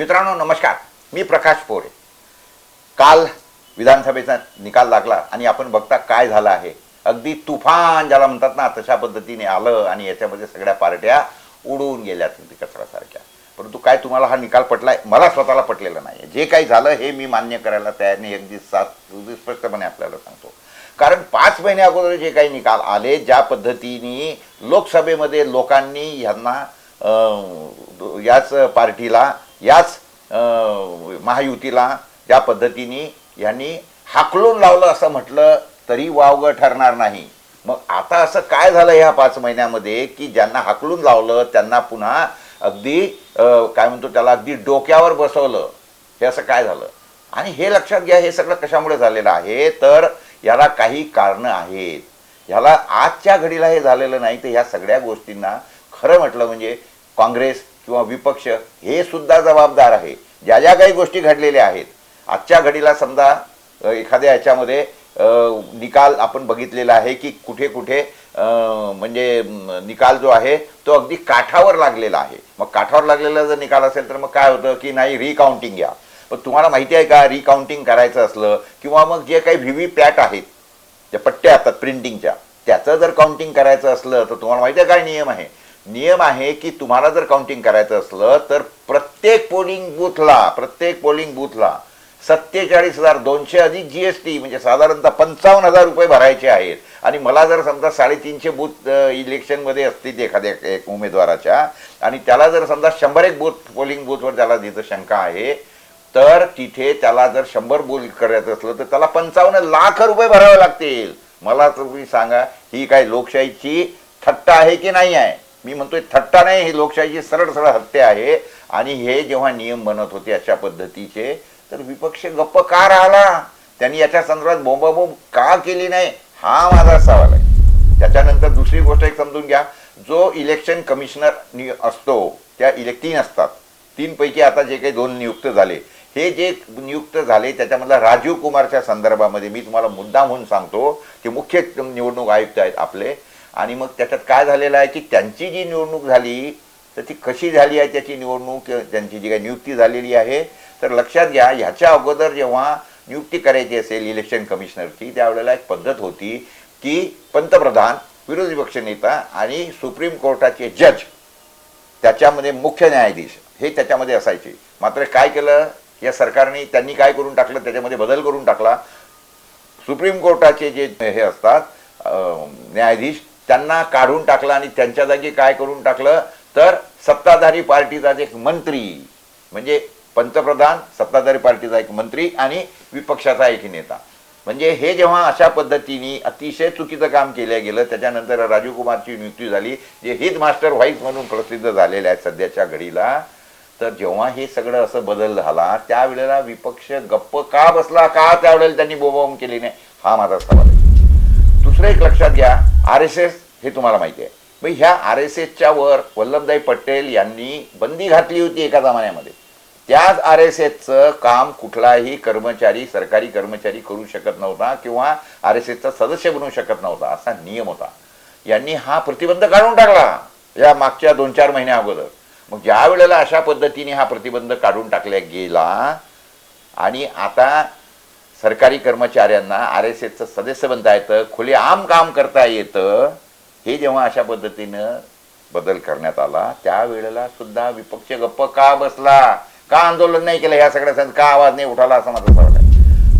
मित्रांनो नमस्कार, मी प्रकाश पोरे. काल विधानसभेचा निकाल लागला आणि आपण बघता काय झालं आहे. अगदी तुफान ज्याला म्हणतात ना तशा पद्धतीने आलं आणि याच्यामध्ये सगळ्या पार्ट्या उडून गेल्या कचरासारख्या. परंतु काय तुम्हाला हा निकाल पटलाय? मला स्वतःला पटलेला नाही. जे काही झालं हे मी मान्य करायला तयार नाही, अगदी स्पष्टपणे आपल्याला सांगतो. कारण 5 महिन्या अगोदर जे काही निकाल आले, ज्या पद्धतीने लोकसभेमध्ये लोकांनी ह्यांना याच पार्टीला याच महायुतीला ज्या पद्धतीने यांनी हाकलून लावलं असं म्हटलं तरी वावगं ठरणार नाही. मग आता असं काय झालं ह्या 5 महिन्यामध्ये की ज्यांना हाकलून लावलं त्यांना पुन्हा अगदी काय म्हणतो त्याला अगदी डोक्यावर बसवलं. हे असं काय झालं? आणि हे लक्षात घ्या, हे सगळं कशामुळे झालेलं आहे तर याला काही कारणं आहेत. ह्याला आजच्या घडीला हे झालेलं नाही तर ह्या सगळ्या गोष्टींना खरं म्हटलं म्हणजे काँग्रेस किंवा विपक्ष हे सुद्धा जबाबदार आहे. ज्या ज्या काही गोष्टी घडलेल्या आहेत आजच्या घडीला, समजा एखाद्या याच्यामध्ये निकाल आपण बघितलेला आहे की कुठे कुठे म्हणजे निकाल जो आहे तो अगदी काठावर लागलेला आहे. मग काठावर लागलेला जर निकाल असेल तर मग काय होतं की नाही रिकाउंटिंग घ्या. पण तुम्हाला माहिती आहे का, रिकाउंटिंग करायचं असलं किंवा मग जे काही व्हीव्हीपॅट आहेत ज्या पट्ट्या असतात प्रिंटिंगच्या, त्याचं जर काउंटिंग करायचं असलं तर तुम्हाला माहिती आहे काय नियम आहे? नियम आहे की तुम्हाला जर काउंटिंग करायचं असलं तर प्रत्येक पोलिंग बूथला 47,200 अधिक GST म्हणजे साधारणतः 55,000 रुपये भरायचे आहेत. आणि मला जर समजा 350 बूथ इलेक्शनमध्ये असतील एखाद्या एक उमेदवाराच्या आणि त्याला जर समजा 100 पोलिंग बूथवर त्याला तिथं शंका आहे तर तिथे त्याला जर 100 बूथ करायचं असलं तर त्याला 55 लाख रुपये भरावे लागतील. मला तुम्ही सांगा, ही काय लोकशाहीची थट्टा आहे की नाही आहे? मी म्हणतोय थट्टा नाही, ही लोकशाहीची सरळ सरळ हत्या आहे. आणि हे जेव्हा नियम बनत होते अशा पद्धतीचे तर विपक्ष गप्प का राहिला? त्यांनी याच्या संदर्भात बोंबाबोंब का केली नाही, हा माझा सवाल आहे. त्याच्यानंतर दुसरी गोष्ट एक समजून घ्या, जो इलेक्शन कमिशनर असतो त्या 3 असतात. 3 पैकी आता जे काही 2 नियुक्त झाले, हे जे नियुक्त झाले त्याच्यामधला राजीव कुमारच्या संदर्भामध्ये मी तुम्हाला मुद्दा म्हणून सांगतो की मुख्य निवडणूक आयुक्त आहेत आपले. आणि मग त्याच्यात काय झालेलं आहे की त्यांची जी निवडणूक झाली तर ती कशी झाली आहे, त्याची निवडणूक त्यांची जी काही नियुक्ती झालेली आहे तर लक्षात घ्या, ह्याच्या अगोदर जेव्हा नियुक्ती करायची असेल इलेक्शन कमिशनरची त्यावेळेला एक पद्धत होती की पंतप्रधान, विरोधी पक्षनेता आणि सुप्रीम कोर्टाचे जज, त्याच्यामध्ये मुख्य न्यायाधीश हे त्याच्यामध्ये असायचे. मात्र काय केलं या सरकारने, त्यांनी काय करून टाकलं, त्याच्यामध्ये बदल करून टाकला. सुप्रीम कोर्टाचे जे हे असतात न्यायाधीश त्यांना काढून टाकलं आणि त्यांच्या जागी काय करून टाकलं तर सत्ताधारी पार्टीचा एक मंत्री, म्हणजे पंतप्रधान, सत्ताधारी पार्टीचा एक मंत्री आणि विपक्षाचा एक नेता. म्हणजे हे जेव्हा अशा पद्धतीने अतिशय चुकीचं काम केलं गेलं त्याच्यानंतर राजीव कुमारची नियुक्ती झाली, जे हिट मास्टर व्हाईस म्हणून प्रसिद्ध झालेले आहेत सध्याच्या घडीला. तर जेव्हा हे सगळं असं बदल झाला त्यावेळेला विपक्ष गप्प का बसला, का त्यावेळेला त्यांनी बोंबाबोंब केली नाही, हा माझा सवाल आहे. दुसरं एक लक्षात घ्या, RSS हे तुम्हाला माहिती आहे. मग ह्या RSSच्या वर वल्लभभाई पटेल यांनी बंदी घातली होती एका जमान्यामध्ये. त्याच RSSचं काम कुठलाही कर्मचारी, सरकारी कर्मचारी करू शकत नव्हता किंवा RSSचा सदस्य बनवू शकत नव्हता, असा नियम होता. यांनी हा प्रतिबंध काढून टाकला या मागच्या 2-4 महिन्या अगोदर. मग ज्या वेळेला अशा पद्धतीने हा प्रतिबंध काढून टाकला गेला आणि आता सरकारी कर्मचाऱ्यांना RSSचं सदस्य बनता येतं, खुलेआम काम करता येतं, हे जेव्हा अशा पद्धतीनं बदल करण्यात आला त्यावेळेला सुद्धा विपक्ष गप्प का बसला, का आंदोलन नाही केलं, ह्या सगळ्या का आवाज नाही उठाला, असा माझा सवाल आहे.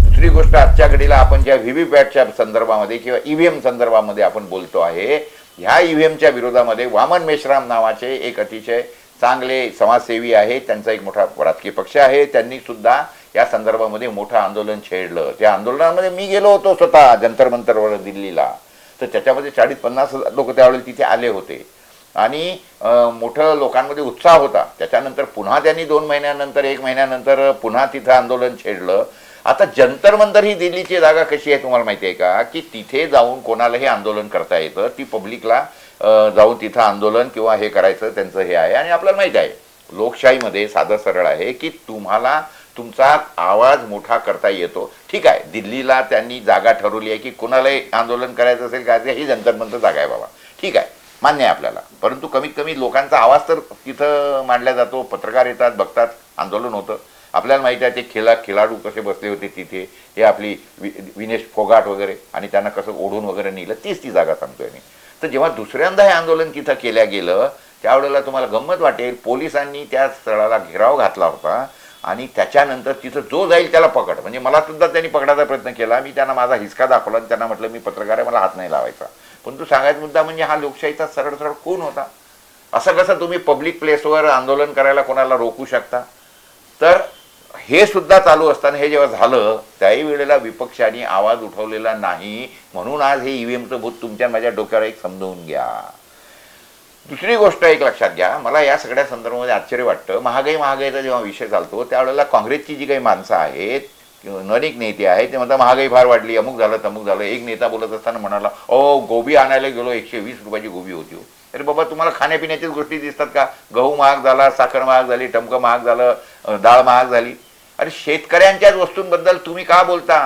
दुसरी गोष्ट, आजच्या घडीला आपण ज्या व्हीव्हीपॅटच्या संदर्भामध्ये किंवा EVM संदर्भामध्ये आपण बोलतो आहे, ह्या EVMच्या विरोधामध्ये वामन मेश्राम नावाचे एक अतिशय चांगले समाजसेवी आहे, त्यांचा एक मोठा राजकीय पक्ष आहे, त्यांनी सुद्धा या संदर्भामध्ये मोठं आंदोलन छेडलं. त्या आंदोलनामध्ये मी गेलो होतो स्वतः जंतर मंतरवर दिल्लीला. तर त्याच्यामध्ये 40-50 हजार लोक त्यावेळेला तिथे आले होते आणि मोठं लोकांमध्ये उत्साह होता. त्याच्यानंतर पुन्हा त्यांनी 2 महिन्यानंतर 1 महिन्यानंतर पुन्हा तिथं आंदोलन छेडलं. आता जंतर मंतर ही दिल्लीची जागा कशी आहे तुम्हाला माहिती आहे का, की तिथे जाऊन कोणालाही आंदोलन करता येतं, ती पब्लिकला जाऊन तिथं आंदोलन किंवा हे करायचं त्यांचं हे आहे. आणि आपल्याला माहिती आहे लोकशाहीमध्ये साधं सरळ आहे की तुम्हाला तुमचा आवाज मोठा करता येतो. ठीक आहे, दिल्लीला त्यांनी जागा ठरवली आहे की कोणालाही आंदोलन करायचं असेल काय ही जंतर मंतर जागा आहे बाबा, ठीक आहे. मान्य आहे आपल्याला, परंतु कमीत कमी लोकांचा आवाज तर तिथं मांडला जातो, पत्रकार येतात, बघतात, आंदोलन होतं. आपल्याला माहिती आहे ते खेळाडू कसे बसले होते तिथे, हे आपली विनेश फोगाट वगैरे, आणि त्यांना कसं ओढून वगैरे नेलं, तीच ती जागा सांगतोय मी. तर जेव्हा दुसऱ्यांदा हे आंदोलन तिथं केल्या गेलं त्यावेळेला तुम्हाला गंमत वाटेल, पोलिसांनी त्या स्थळाला घेराव घातला होता आणि त्याच्यानंतर तिथं जो जाईल त्याला पकड, म्हणजे मला सुद्धा त्यांनी पकडायचा प्रयत्न केला. मी त्यांना माझा हिसका दाखवला आणि त्यांना म्हटलं मी पत्रकार आहे, मला हात नाही लावायचा. पण तू सांगायचा मुद्दा म्हणजे हा लोकशाहीचा सरळ सरळ खून होता. असं कसं तुम्ही पब्लिक प्लेसवर आंदोलन करायला कोणाला रोखू शकता? तर हे सुद्धा चालू असताना हे जेव्हा झालं त्याही वेळेला विपक्षाने आवाज उठवलेला नाही, म्हणून आज हे ईव्हीएमचं भूत तुमच्या माझ्या डोक्यावर एक समजवून घ्या. दुसरी गोष्ट एक लक्षात घ्या, मला या सगळ्या संदर्भामध्ये आश्चर्य वाटतं, महागाईचा जेव्हा विषय चालतो त्यावेळेला काँग्रेसची जी काही माणसं आहेत, अनेक नेते आहेत, ते म्हणतात महागाई फार वाढली, अमुक झालं तमुक झालं. एक नेता बोलत असताना म्हणाला, गोबी आणायला गेलो 120 रुपयाची गोबी होती हो. अरे बाबा, तुम्हाला खाण्यापिण्याच्याच गोष्टी दिसतात का? गहू महाग झाला, साखर महाग झाली, टमकं महाग झालं, डाळ महाग झाली. अरे शेतकऱ्यांच्याच वस्तूंबद्दल तुम्ही का बोलता?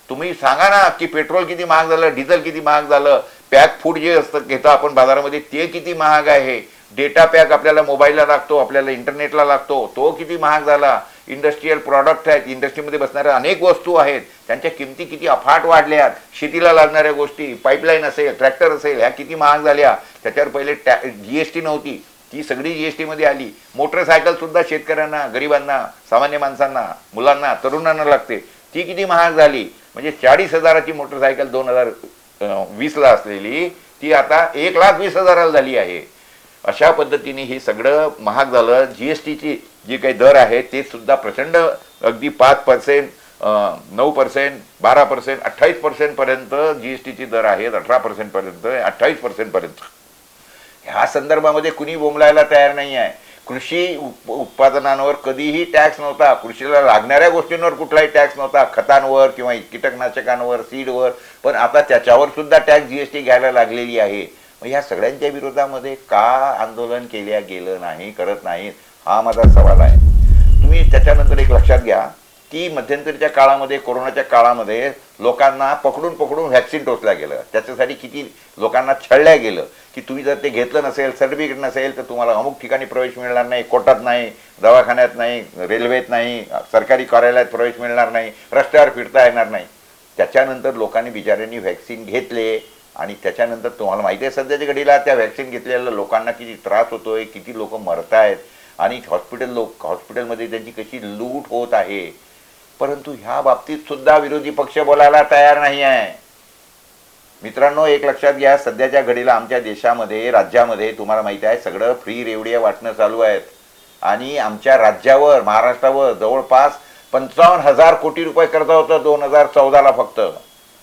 तुम्ही सांगा ना की पेट्रोल किती महाग झालं, डिझेल किती महाग झालं, पॅक फूड जे असतं घेतो आपण बाजारामध्ये ते किती महाग आहे, डेटा पॅक आपल्याला मोबाईलला लागतो, आपल्याला इंटरनेटला लागतो, तो किती महाग झाला. इंडस्ट्रीयल प्रॉडक्ट आहेत, इंडस्ट्रीमध्ये बसणाऱ्या अनेक वस्तू आहेत, त्यांच्या किमती किती अफाट वाढल्यात. शेतीला लागणाऱ्या गोष्टी, पाईपलाईन असेल, ट्रॅक्टर असेल, ह्या किती महाग झाल्या. त्याच्यावर पहिले जीएसटी नव्हती, ती सगळी जीएसटीमध्ये आली. मोटरसायकल सुद्धा शेतकऱ्यांना, गरिबांना, सामान्य माणसांना, मुलांना, तरुणांना लागते, ती किती महाग झाली. म्हणजे 40,000ची मोटरसायकल 2020ला असलेली ती आता 1,20,000ला झाली आहे. अशा पद्धतीने हे सगळं महाग झालं. जीएसटीची जे काही दर आहे ते सुद्धा प्रचंड, अगदी 5%, 9%, 12%, 28% पर्यंत जीएसटीचे दर आहेत, 18% पर्यंत, 28% पर्यंत. ह्या संदर्भामध्ये कुणी बोंबलायला तयार नाही आहे. कृषी उत्पादनांवर कधीही टॅक्स नव्हता, कृषीला लागणाऱ्या गोष्टींवर कुठलाही टॅक्स नव्हता, खतांवर किंवा कीटकनाशकांवर, सीडवर, पण आता त्याच्यावर सुद्धा टॅक्स जीएसटी घ्यायला लागलेली आहे. मग ह्या सगळ्यांच्या विरोधामध्ये का आंदोलन केल्या गेलं नाही, करत नाहीत, हा माझा सवाल आहे. तुम्ही त्याच्यानंतर एक लक्षात घ्या की मध्यंतरीच्या काळामध्ये, कोरोनाच्या काळामध्ये लोकांना पकडून व्हॅक्सिन टोचल्या गेलं. त्याच्यासाठी किती लोकांना छळल्या गेलं की तुम्ही जर ते घेतलं नसेल, सर्टिफिकेट नसेल, तर तुम्हाला अमुक ठिकाणी प्रवेश मिळणार नाही, कोर्टात नाही, दवाखान्यात नाही, रेल्वेत नाही, सरकारी कार्यालयात प्रवेश मिळणार नाही, रस्त्यावर फिरता येणार नाही. त्याच्यानंतर लोकांनी बिचाऱ्यांनी व्हॅक्सिन घेतले आणि त्याच्यानंतर तुम्हाला माहिती आहे सध्याच्या घडीला त्या व्हॅक्सिन घेतलेल्या लोकांना किती त्रास होतोय, किती लोक मरत आहेत आणि हॉस्पिटलमध्ये त्यांची कशी लूट होत आहे. परंतु ह्या बाबतीत सुद्धा विरोधी पक्ष बोलायला तयार नाही आहे. मित्रांनो, एक लक्षात घ्या, सध्याच्या घडीला आमच्या देशामध्ये, राज्यामध्ये तुम्हाला माहिती आहे सगळं फ्री रेवडिया वाटणं चालू आहेत आणि आमच्या राज्यावर, महाराष्ट्रावर जवळपास 55,000 कोटी रुपये कर्ज होतं 2014ला फक्त.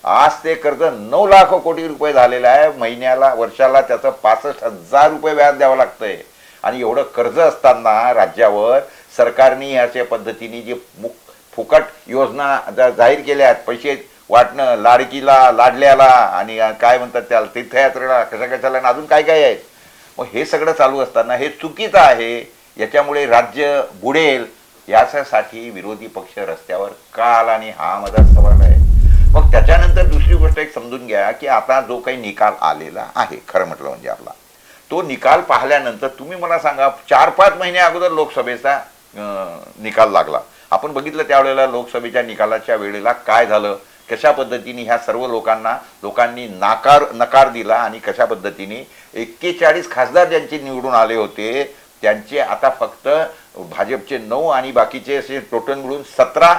आज ते कर्ज 9 लाख कोटी रुपये झालेलं आहे. महिन्याला, वर्षाला त्याचं 65,000 रुपये व्याज द्यावं लागतंय. आणि एवढं कर्ज असताना राज्यावर सरकारने अशा पद्धतीने जे फुकट योजना जाहीर केल्या आहेत, पैसे वाटणं, लाडकीला, लाडल्याला आणि काय म्हणतात त्याला, तीर्थयात्रेला, कशाला अजून काय काय आहेत. मग हे सगळं चालू असताना हे चुकीचं आहे. याच्यामुळे राज्य बुडेल. याच्यासाठी विरोधी पक्ष रस्त्यावर का आला आणि हा माझा सवाल आहे. मग त्याच्यानंतर दुसरी गोष्ट एक समजून घ्या की आता जो काही निकाल आलेला आहे, खरं म्हटलं म्हणजे आपला तो निकाल पाहिल्यानंतर तुम्ही मला सांगा, 4-5 महिने अगोदर लोकसभेचा निकाल लागला. आपण बघितलं त्यावेळेला लोकसभेच्या निकालाच्या वेळेला काय झालं, कशा पद्धतीने ह्या सर्व लोकांनी नकार दिला आणि कशा पद्धतीने 41 खासदार ज्यांचे निवडून आले होते त्यांचे आता फक्त भाजपचे 9 आणि बाकीचे असे टोटल मिळून 17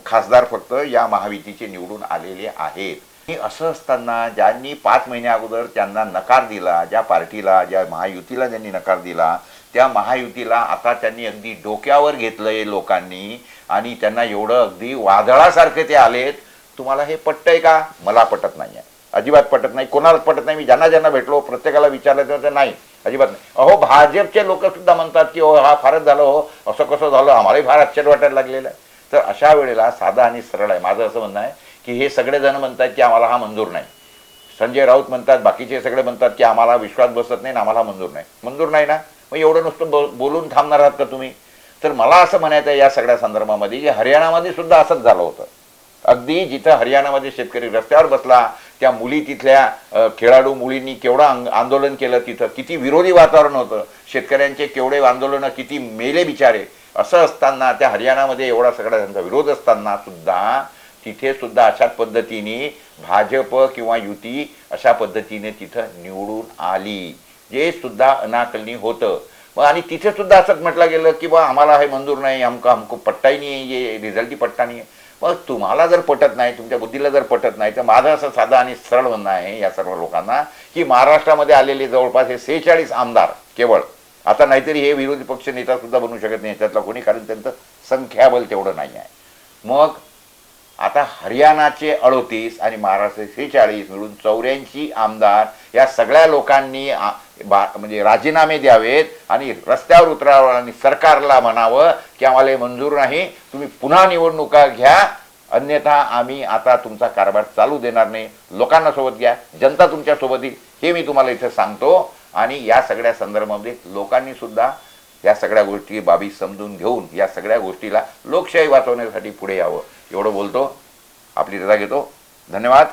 खासदार फक्त या महायुतीचे निवडून आलेले आहेत. असं असताना ज्यांनी 5 महिन्या अगोदर त्यांना नकार दिला, ज्या पार्टीला, ज्या महायुतीला ज्यांनी नकार दिला, त्या महायुतीला आता त्यांनी अगदी डोक्यावर घेतलंय लोकांनी आणि त्यांना एवढं अगदी वादळासारखे ते आलेत. तुम्हाला हे पटतंय का? मला पटत नाही आहे, अजिबात पटत नाही, कोणालाच पटत नाही. मी ज्यांना भेटलो प्रत्येकाला विचारलं तर नाही, अजिबात नाही. अहो, भाजपचे लोक सुद्धा म्हणतात की हो हा फारच झालं, हो असं कसं झालं, आम्हालाही फार आश्चर्य वाटायला लागलेलं आहे. तर अशा वेळेला साधं आणि सरळ आहे माझं असं म्हणणं आहे की हे सगळेजण म्हणतात की आम्हाला हा मंजूर नाही. संजय राऊत म्हणतात, बाकीचे सगळे म्हणतात की आम्हाला विश्वास बसत नाही, आम्हाला मंजूर नाही ना. मग एवढं नुसतं बोलून थांबणार आहात का तुम्ही? तर मला असं म्हणायचं आहे या सगळ्या संदर्भामध्ये की हरियाणामध्ये सुद्धा असंच झालं होतं. अगदी जिथं हरियाणामध्ये शेतकरी रस्त्यावर बसला त्या मुली तिथल्या खेळाडू मुलींनी केवढं आंदोलन केलं, तिथं किती विरोधी वातावरण होतं, शेतकऱ्यांचे केवढे आंदोलनं, किती मेले बिचारे. असं असताना त्या हरियाणामध्ये एवढा सगळा त्यांचा विरोध असताना सुद्धा तिथे सुद्धा अशाच पद्धतीने भाजप किंवा युती अशा पद्धतीने तिथं निवडून आली, जे सुद्धा अनाकलनी होतं. मग आणि तिथे सुद्धा असंच म्हटलं गेलं की बा आम्हाला हे मंजूर नाही, हमको पट्टाही नाही आहे, ये रिझल्टही पट्टा नाही आहे. मग तुम्हाला जर पटत नाही, तुमच्या बुद्धीला जर पटत नाही, तर माझं असं साधा आणि सरळ म्हणणं आहे या सर्व लोकांना की महाराष्ट्रामध्ये आलेले जवळपास हे 46 आमदार केवळ, आता नाहीतरी हे विरोधी पक्ष नेता सुद्धा बनू शकत नाही त्यातला कोणी, कारण त्यांचं संख्याबळ तेवढं नाही आहे. मग आता हरियाणाचे 38 आणि महाराष्ट्राचे 46 मिळून 84 आमदार या सगळ्या लोकांनी म्हणजे राजीनामे द्यावेत आणि रस्त्यावर उतरावं आणि सरकारला म्हणावं की आम्हाला हे मंजूर नाही, तुम्ही पुन्हा निवडणुका घ्या, अन्यथा आम्ही आता तुमचा कारभार चालू देणार नाही, लोकांना सोबत घ्या, जनता तुमच्या सोबत येईल, हे मी तुम्हाला इथे सांगतो. आणि या सगळ्या संदर्भामध्ये लोकांनी सुद्धा या सगळ्या गोष्टी बाबी समजून घेऊन या सगळ्या गोष्टीला लोकशाही वाचवण्यासाठी पुढे यावं, एवढं बोलतो, आपली रजा घेतो. धन्यवाद.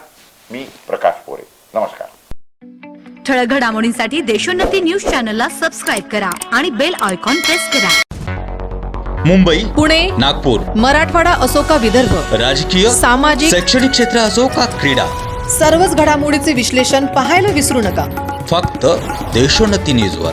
मी प्रकाश पोरे. नमस्कार. ठळक घडामोडींसाठी देशोन्नती न्यूज चॅनलला सबस्क्राईब करा आणि बेल आयकॉन प्रेस करा. मुंबई, पुणे, नागपूर, मराठवाडा असो का विदर्भ, राजकीय, सामाजिक, शैक्षणिक क्षेत्र असो का क्रीडा, सर्वच घडामोडीचे विश्लेषण पाहायला विसरू नका. फक्त देशोन्नती न्यूजवर.